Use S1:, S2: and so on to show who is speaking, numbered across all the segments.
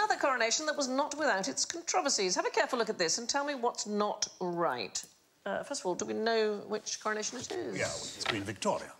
S1: another coronation that was not without its controversies. Have a careful look at this and tell me what's not right. First of all, do we know which coronation it is?
S2: Yeah, well, it's Queen Victoria.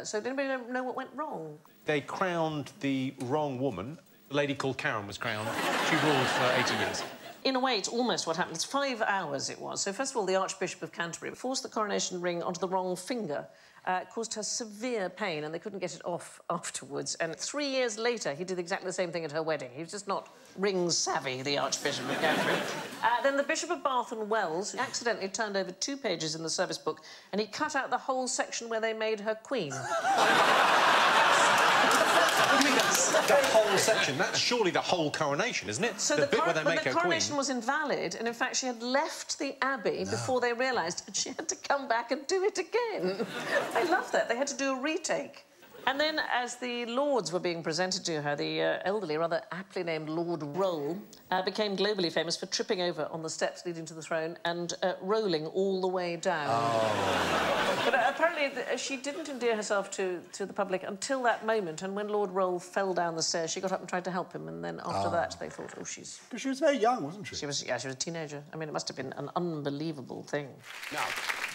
S1: So did anybody know what went wrong?
S3: They crowned the wrong woman. A lady called Karen was crowned. She ruled for 80 years.
S1: In a way, it's almost what happened. It's 5 hours it was. So, first of all, the Archbishop of Canterbury forced the coronation ring onto the wrong finger. It caused her severe pain, and they couldn't get it off afterwards. And 3 years later, he did exactly the same thing at her wedding. He was just not ring-savvy, the Archbishop of Canterbury. Then the Bishop of Bath and Wells accidentally turned over 2 pages in the service book, and he cut out the whole section where they made her queen.
S3: The whole section? That's surely the whole coronation, isn't it?
S1: So
S3: the bit where they make her queen.
S1: The coronation was invalid, and in fact, she had left the Abbey before they realised, and she had to come back and do it again. I love that. They had to do a retake. And then, as the Lords were being presented to her, the elderly, rather aptly named Lord Roll, became globally famous for tripping over on the steps leading to the throne and rolling all the way down. Oh. But apparently she didn't endear herself to the public until that moment, and when Lord Roll fell down the stairs, she got up and tried to help him, and then after that they thought, oh, she's...
S2: Because she was very young, wasn't she?
S1: She was a teenager. I mean, it must have been an unbelievable thing.
S4: Now,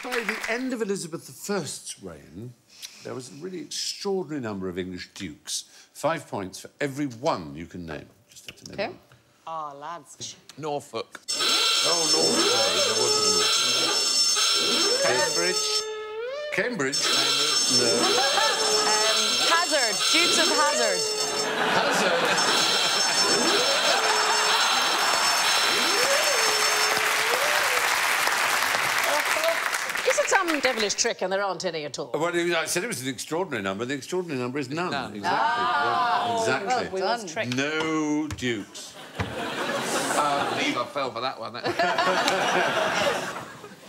S4: by the end of Elizabeth I's reign, there was a really extraordinary number of English dukes. 5 points for every one you can name. Just have to name them.
S5: Oh, lads.
S6: Norfolk.
S4: Oh, Norfolk. There wasn't
S6: Cambridge.
S4: Cambridge? No.
S5: Hazard. Dukes of Hazard.
S4: Hazard?
S1: Is it some devilish trick and there aren't any at all?
S4: Well, I said it was an extraordinary number. The extraordinary number is none.
S6: None.
S4: Exactly. Yeah, exactly.
S5: Well done.
S4: No dukes.
S6: I believe I fell for that one.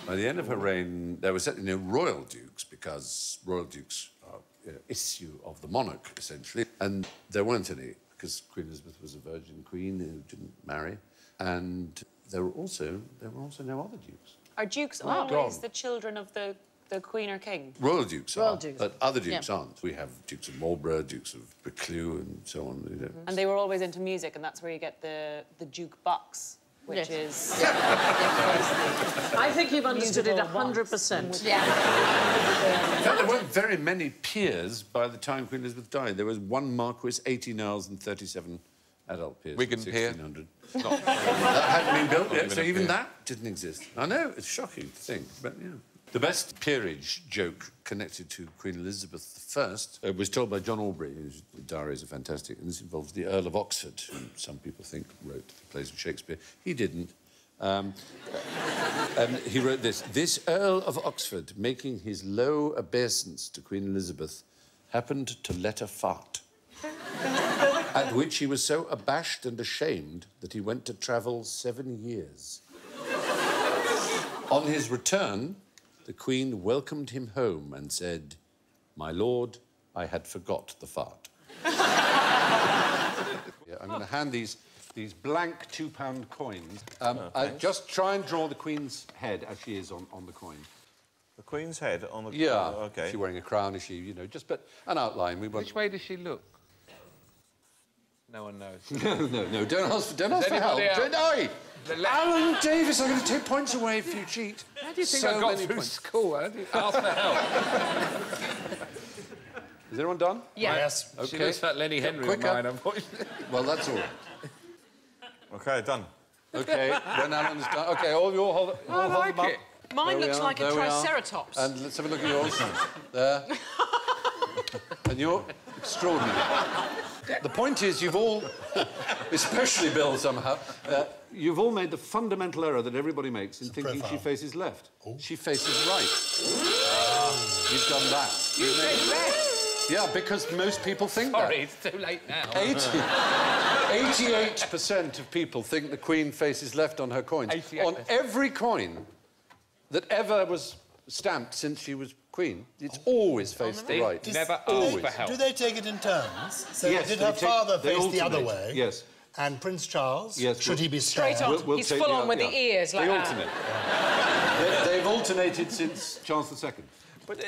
S4: By the end of her reign, there were certainly no royal dukes, because royal dukes are issue of the monarch, essentially. And there weren't any, because Queen Elizabeth was a virgin queen who didn't marry. And there were also no other dukes.
S5: Are dukes always the children of the Queen or King?
S4: Royal dukes
S1: Royal
S4: are,
S1: dukes.
S4: but other dukes aren't. We have Dukes of Marlborough, Dukes of Buccleuch, and so on. You know.
S5: And they were always into music, and that's where you get the Duke box, which is...
S1: I think you've understood it 100%.
S5: Yeah.
S4: In fact, there weren't very many peers by the time Queen Elizabeth died. There was 1 marquis, 18 earls, and 37 adult peers.
S6: Wigan peer.
S4: 1600. That hadn't been built yet, so even that didn't exist. I know, it's shocking to think, but, yeah. The best peerage joke connected to Queen Elizabeth I was told by John Aubrey, whose diaries are fantastic, and this involves the Earl of Oxford, who some people think wrote the plays of Shakespeare. He didn't. And he wrote this: "This Earl of Oxford, making his low obeisance to Queen Elizabeth, happened to let her fart. At which he was so abashed and ashamed that he went to travel 7 years. On his return, the Queen welcomed him home and said, 'My lord, I had forgot the fart.'" Yeah, I'm going to hand these blank £2 coins. Just try and draw the Queen's head as she is on the coin.
S7: The Queen's head on the...
S4: Yeah.
S7: OK.
S4: Is she wearing a crown? Is she, you know, just... But an outline. We want...
S6: Which way does she look? No one knows.
S4: No, don't ask for help. Alan Davis, I'm going to take points away if you cheat.
S6: How do you think I got through school? How do you ask for help?
S4: Is everyone done?
S1: Yes.
S4: OK.
S6: She looks like Lenny Henry of mine, unfortunately.
S4: Well, that's all right.
S7: OK, done.
S4: OK, when Alan's done... OK, all you all hold them up.
S1: Mine looks like a triceratops.
S4: And let's have a look at yours. There. And you're extraordinary. The point is, you've all, especially Bill somehow, you've all made the fundamental error that everybody makes in thinking she faces left. Oh. She faces right. You've done that.
S6: You said left.
S4: Yeah, because most people think that.
S6: Sorry, it's too late now.
S4: 88% of people think the Queen faces left on her coins. 88%. On every coin that ever was stamped since she was Queen, it's always faced the right.
S6: Never ask for help.
S2: Do they take it in turns? So
S4: yes,
S2: did her father face the other
S4: alternate.
S2: way?
S4: Yes.
S2: And Prince Charles?
S4: Yes.
S2: Should he be
S5: straight on? He's full on with the ears like
S4: they
S5: that.
S4: alternate. They've alternated since Charles II.
S7: But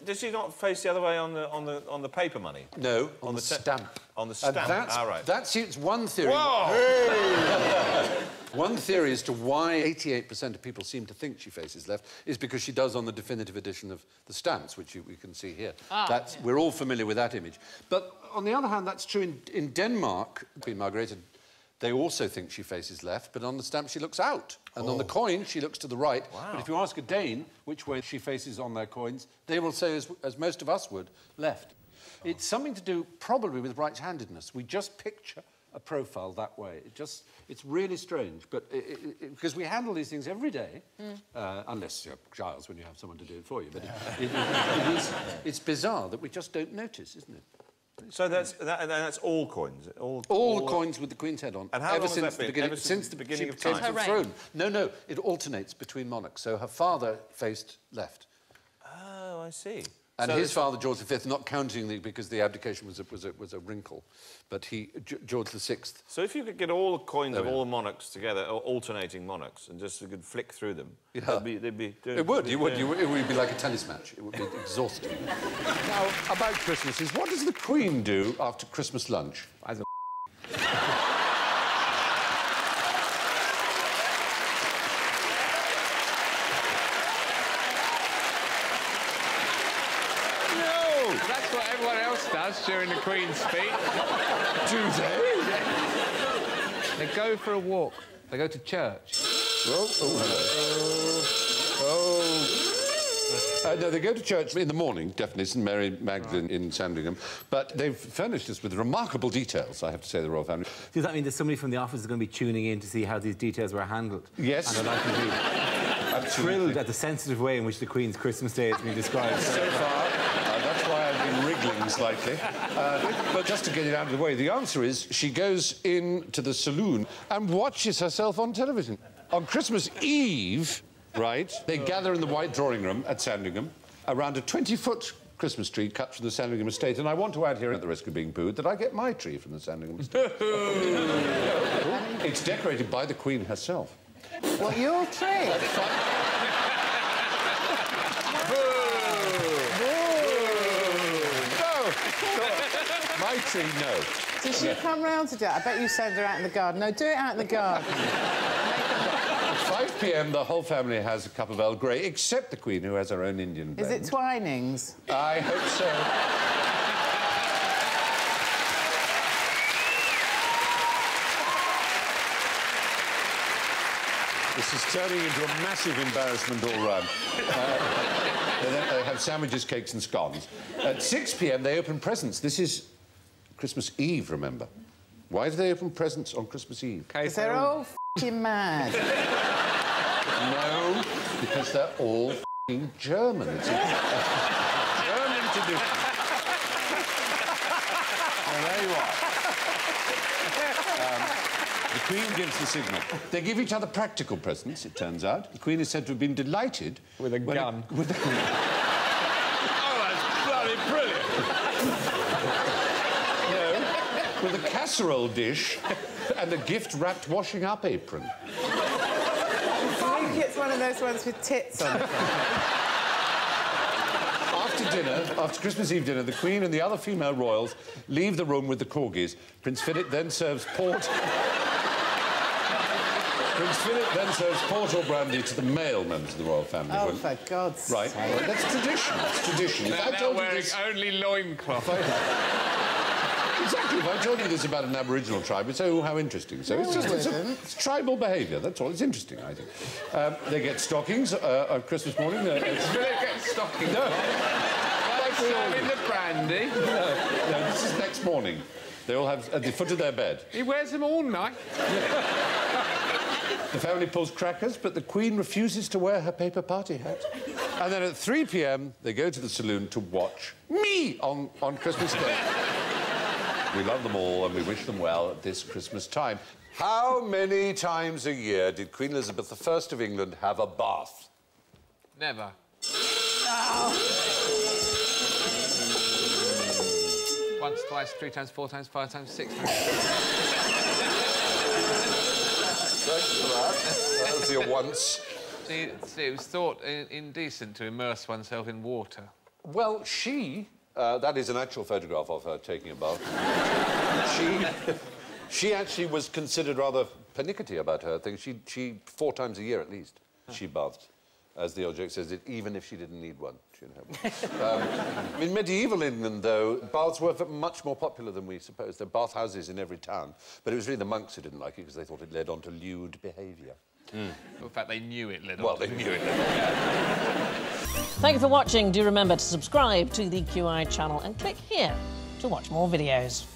S7: did she not face the other way on the paper money?
S4: No, on the stamp.
S7: On the stamp.
S4: And that's one theory.
S7: Whoa!
S4: Hey! One theory as to why 88% of people seem to think she faces left is because she does on the definitive edition of the stamps, which we can see here. We're all familiar with that image. But on the other hand, that's true in Denmark. Queen Margrethe, they also think she faces left, but on the stamp she looks out. And on the coin, she looks to the right. Wow. But if you ask a Dane which way she faces on their coins, they will say, as most of us would, left. Oh. It's something to do probably with right-handedness. We just picture a profile that way. It's really strange, but because we handle these things every day, unless you're Giles, when you have someone to do it for you. But it's bizarre that we just don't notice, isn't it?
S7: So that's all coins?
S4: All coins with the Queen's head on.
S7: And how long has that been?
S4: Since the beginning of time. Throne. No, it alternates between monarchs. So her father faced left.
S7: Oh, I see.
S4: And his father, George V, not counting because the abdication was a wrinkle, but George VI.
S7: So if you could get all the coins of all the monarchs together, or alternating monarchs, and just you could flick through them, they'd be doing...
S4: It would be like a tennis match. It would be exhausting. Now, about Christmases, what does the Queen do after Christmas lunch?
S6: That's what everyone else does during the Queen's speech.
S4: Do they?
S6: They go for a walk. They go to church.
S4: No, they go to church in the morning, definitely, St Mary Magdalene in Sandringham. But they've furnished us with remarkable details, I have to say, the royal family.
S8: Does that mean that somebody from the office is going to be tuning in to see how these details were handled?
S4: Yes.
S8: And I'm thrilled at the sensitive way in which the Queen's Christmas Day has been described.
S4: So far, that's why I've been wriggling slightly. But just to get it out of the way, the answer is she goes into the saloon and watches herself on television. On Christmas Eve, right, they gather in the White Drawing Room at Sandringham around a 20-foot Christmas tree cut from the Sandringham estate. And I want to add here, at the risk of being booed, that I get my tree from the Sandringham estate. It's decorated by the Queen herself.
S9: What, your tree?
S4: My tree, no.
S9: Does she come round to do it? I bet you send her out in the garden. No, do it out in the garden.
S4: At 5 p.m, the whole family has a cup of Earl Grey, except the Queen, who has her own Indian blend.
S9: Is it Twinings?
S4: I hope so. This is turning into a massive embarrassment all round. They have sandwiches, cakes and scones. At 6 p.m, they open presents. This is Christmas Eve, remember. Why do they open presents on Christmas Eve?
S9: Because they're all f***ing mad.
S4: No, because they're all f***ing German. It's a German tradition. Well, there you are. The Queen gives the signal. They give each other practical presents, it turns out. The Queen is said to have been delighted...
S6: With a gun.
S4: Oh, that's bloody brilliant! No, with a casserole dish and a gift-wrapped washing-up apron.
S9: I think it's one of those ones with tits on it.
S4: After Christmas Eve dinner, the Queen and the other female royals leave the room with the corgis. Prince Philip then serves port... Prince Philip then serves port or brandy to the male members of the royal family.
S9: Oh, for God's sake.
S4: Right. Well, that's tradition. It's tradition.
S6: They're wearing only loincloth.
S4: Exactly. If I told you this about an Aboriginal tribe, you'd say, oh, how interesting. So it's tribal behaviour, that's all. It's interesting, I think. They get stockings on Christmas morning.
S6: Philip gets stockings.
S4: No.
S6: Serving the brandy.
S4: No, this is next morning. They all have at the foot of their bed.
S6: He wears them all night.
S4: The family pulls crackers, but the Queen refuses to wear her paper party hat. And then at 3 p.m, they go to the saloon to watch me on Christmas Day. We love them all and we wish them well at this Christmas time. How many times a year did Queen Elizabeth I of England have a bath?
S6: Never.
S9: Oh.
S6: Once, twice, 3 times, 4 times, 5 times, 6 times.
S4: Thanks for that. That was your once.
S6: It was thought indecent to immerse oneself in water.
S4: Well, that is an actual photograph of her taking a bath. She actually was considered rather pernickety about her thing. She 4 times a year at least, she bathed. As the object says it, even if she didn't need one, she'd have one. In medieval England, though, baths were much more popular than we suppose. There are bathhouses in every town, but it was really the monks who didn't like it because they thought it led on to lewd behaviour.
S6: In fact, they knew it led on.
S4: Well, they knew it led on.
S1: Thank you for watching. Do remember to subscribe to the QI channel and click here to watch more videos.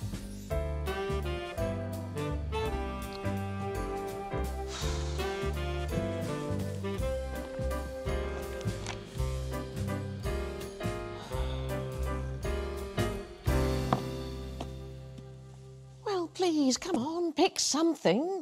S1: Well, please, come on, pick something.